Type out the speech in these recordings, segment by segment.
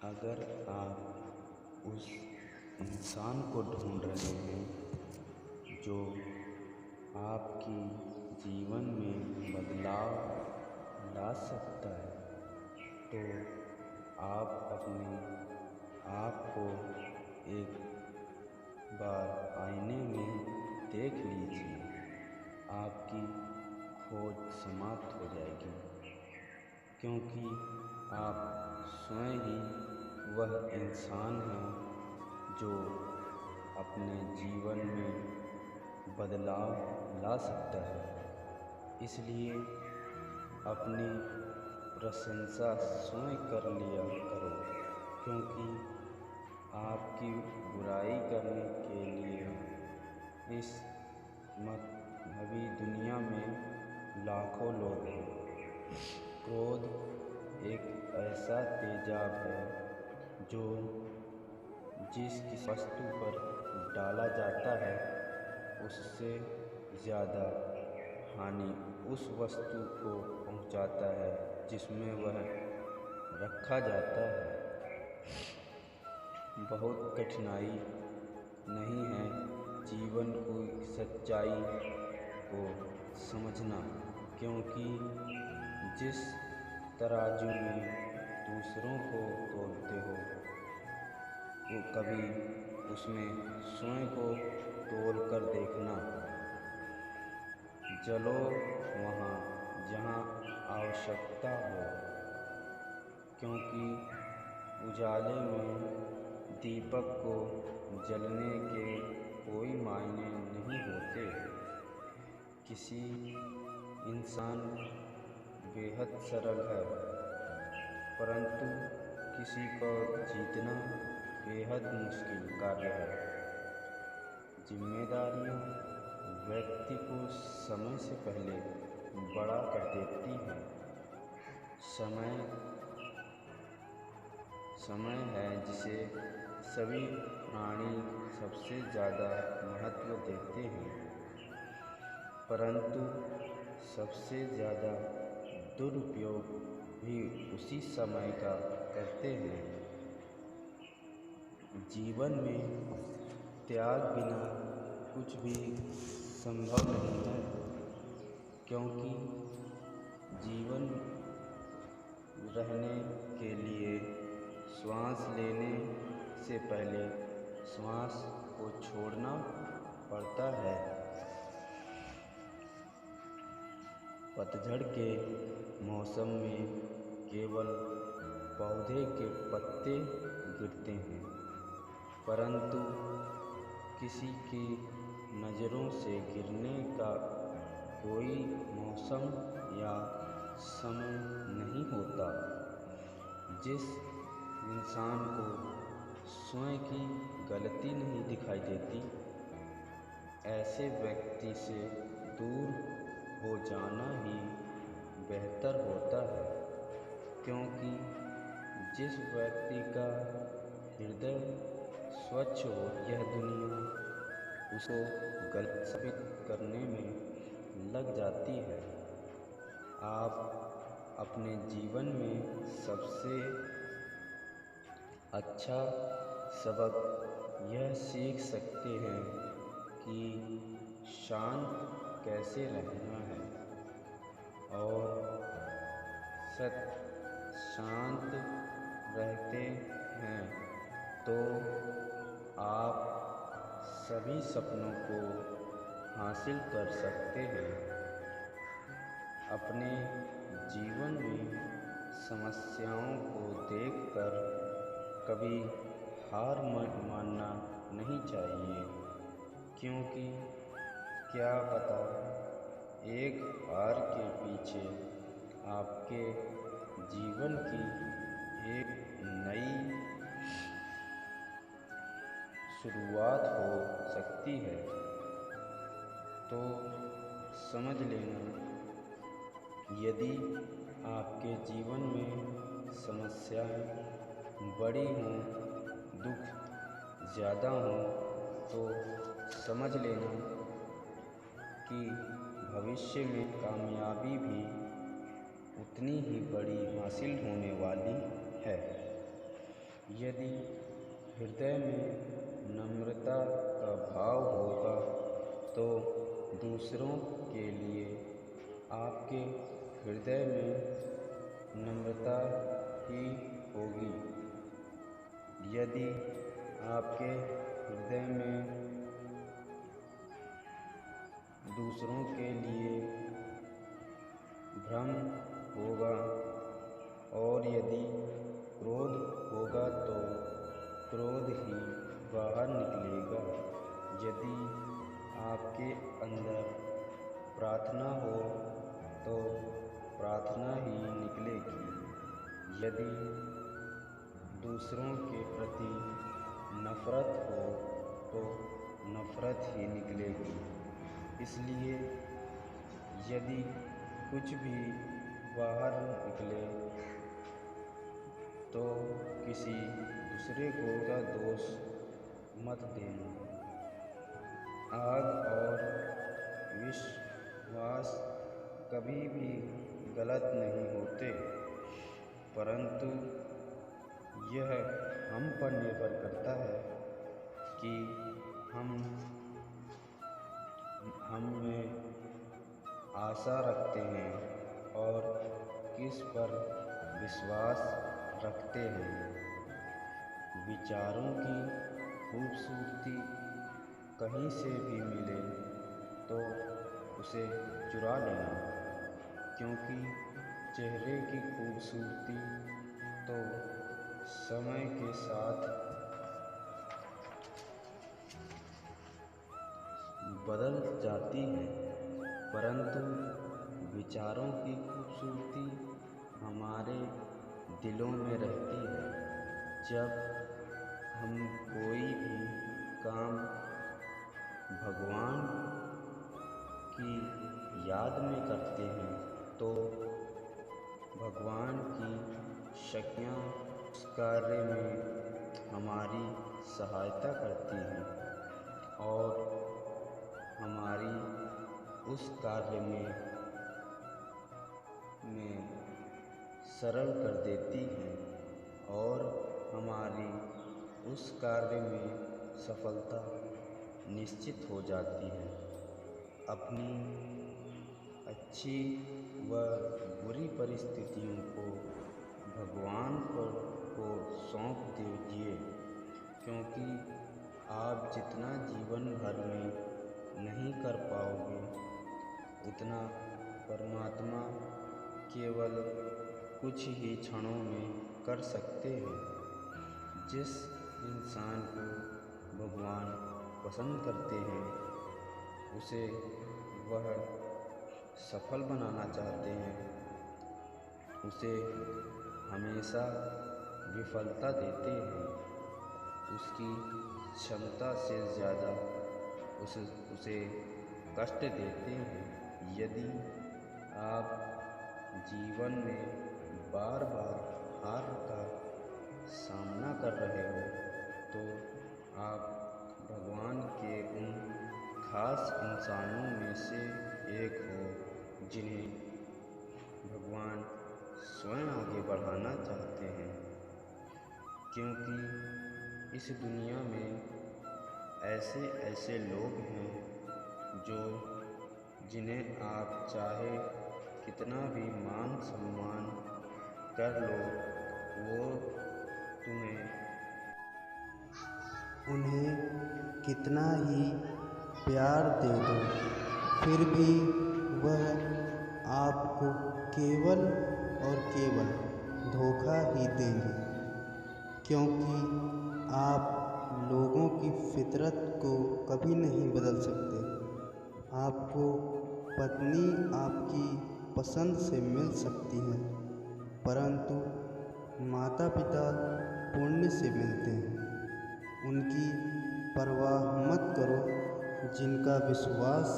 अगर आप उस इंसान को ढूंढ रहे हैं जो आपकी जीवन में बदलाव ला सकता है, तो आप अपने आप को एक बार आईने में देख लीजिए। आपकी खोज समाप्त हो जाएगी, क्योंकि आप स्वयं ही वह इंसान हैं जो अपने जीवन में बदलाव ला सकता है। इसलिए अपनी प्रशंसा स्वयं कर लिया करो, क्योंकि आपकी बुराई करने के लिए इस अभी दुनिया में लाखों लोग हैं। क्रोध एक ऐसा तेजाब है जो जिस किसी वस्तु पर डाला जाता है, उससे ज़्यादा हानि उस वस्तु को पहुंचाता है जिसमें वह रखा जाता है। बहुत कठिनाई नहीं है जीवन की सच्चाई को समझना, क्योंकि जिस तराजू में दूसरों को तोलते हो, वो कभी उसमें स्वयं को तोल कर देखना। जलो वहाँ जहाँ आवश्यकता हो, क्योंकि उजाले में दीपक को जलने के कोई मायने नहीं होते। किसी इंसान बेहद सरल है, परंतु किसी को जीतना बेहद मुश्किल कार्य है। जिम्मेदारियाँ व्यक्ति को समय से पहले बड़ा कर देती हैं। समय है जिसे सभी प्राणी सबसे ज़्यादा महत्व देते हैं, परंतु सबसे ज़्यादा दुरुपयोग भी उसी समय का करते हैं। जीवन में त्याग बिना कुछ भी संभव नहीं है, क्योंकि जीवन रहने के लिए श्वास लेने से पहले श्वास को छोड़ना पड़ता है। पतझड़ के मौसम में केवल पौधे के पत्ते गिरते हैं, परंतु किसी की नज़रों से गिरने का कोई मौसम या समय नहीं होता। जिस इंसान को स्वयं की गलती नहीं दिखाई देती, ऐसे व्यक्ति से दूर हो जाना ही बेहतर होता है, क्योंकि जिस व्यक्ति का हृदय स्वच्छ हो, यह दुनिया उसको गलत साबित करने में लग जाती है। आप अपने जीवन में सबसे अच्छा सबक यह सीख सकते हैं कि शांत कैसे रहना है, और शांत रहते हैं तो आप सभी सपनों को हासिल कर सकते हैं। अपने जीवन में समस्याओं को देखकर कभी हार मानना नहीं चाहिए, क्योंकि क्या पता एक हार के पीछे आपके जीवन की एक नई शुरुआत हो सकती है। तो समझ लेना, यदि आपके जीवन में समस्याएं बड़ी हों, दुख ज़्यादा हों, तो समझ लेना कि भविष्य में कामयाबी भी उतनी ही बड़ी हासिल होने वाली है। यदि हृदय में नम्रता का भाव होगा तो दूसरों के लिए आपके हृदय में नम्रता ही होगी। यदि आपके हृदय में दूसरों के लिए भ्रम होगा और यदि क्रोध होगा तो क्रोध ही बाहर निकलेगा। यदि आपके अंदर प्रार्थना हो तो प्रार्थना ही निकलेगी। यदि दूसरों के प्रति नफ़रत हो तो नफ़रत ही निकलेगी। इसलिए यदि कुछ भी बाहर निकले तो किसी दूसरे को का दोष मत देना। आग और विश्वास कभी भी गलत नहीं होते, परंतु यह हम पर निर्भर करता है कि हम में आशा रखते हैं और किस पर विश्वास रखते हैं। विचारों की खूबसूरती कहीं से भी मिले तो उसे चुरा लेना, क्योंकि चेहरे की खूबसूरती तो समय के साथ बदल जाती है, परंतु विचारों की खूबसूरती हमारे दिलों में रहती है। जब हम कोई भी काम भगवान की याद में करते हैं तो भगवान की शक्तियाँ उस कार्य में हमारी सहायता करती हैं और हमारी उस कार्य में सरल कर देती हैं और हमारी उस कार्य में सफलता निश्चित हो जाती है। अपनी अच्छी व बुरी परिस्थितियों को भगवान को सौंप दीजिए, क्योंकि आप जितना जीवन भर में नहीं कर पाओगे उतना परमात्मा केवल कुछ ही क्षणों में कर सकते हैं। जिस इंसान को भगवान पसंद करते हैं उसे वह सफल बनाना चाहते हैं, उसे हमेशा विफलता देते हैं, उसकी क्षमता से ज़्यादा उसे कष्ट देते हैं। यदि आप जीवन में बार बार हार का सामना कर रहे हो तो आप भगवान के उन खास इंसानों में से एक हो जिन्हें भगवान स्वयं आगे बढ़ाना चाहते हैं, क्योंकि इस दुनिया में ऐसे ऐसे लोग हैं जिन्हें आप चाहे कितना भी मान सम्मान कर लो, वो उन्हें कितना ही प्यार दे दो, फिर भी वह आपको केवल और केवल धोखा ही देंगे, क्योंकि आप लोगों की फितरत को कभी नहीं बदल सकते। आपको पत्नी आपकी पसंद से मिल सकती है, परंतु माता पिता पुण्य से मिलते हैं। उनकी परवाह मत करो जिनका विश्वास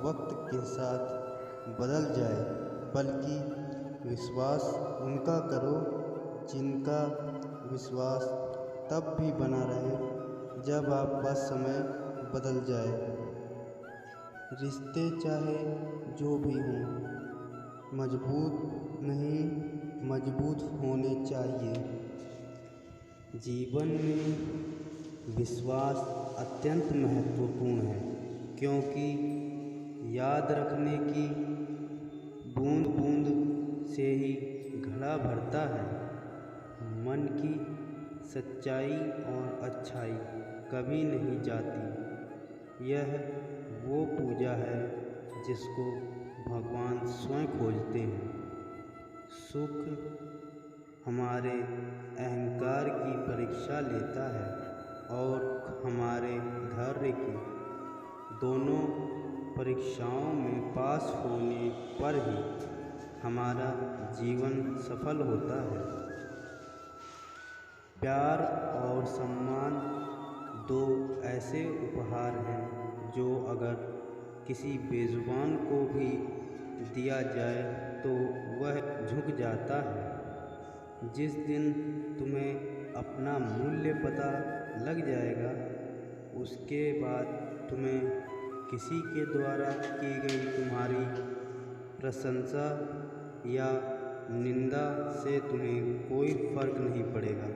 वक्त के साथ बदल जाए, बल्कि विश्वास उनका करो जिनका विश्वास तब भी बना रहे जब आपका समय बदल जाए। रिश्ते चाहे जो भी हों, मजबूत नहीं मजबूत होने चाहिए। जीवन में विश्वास अत्यंत महत्वपूर्ण है, क्योंकि याद रखने की बूंद बूंद से ही घड़ा भरता है। मन की सच्चाई और अच्छाई कभी नहीं जाती। यह वो पूजा है जिसको भगवान स्वयं खोजते हैं। सुख हमारे अहंकार की परीक्षा लेता है और हमारे धैर्य की। दोनों परीक्षाओं में पास होने पर ही हमारा जीवन सफल होता है। प्यार और सम्मान दो ऐसे उपहार हैं जो अगर किसी बेजुबान को भी दिया जाए तो वह झुक जाता है। जिस दिन तुम्हें अपना मूल्य पता लग जाएगा, उसके बाद तुम्हें किसी के द्वारा की गई तुम्हारी प्रशंसा या निंदा से तुम्हें कोई फर्क नहीं पड़ेगा।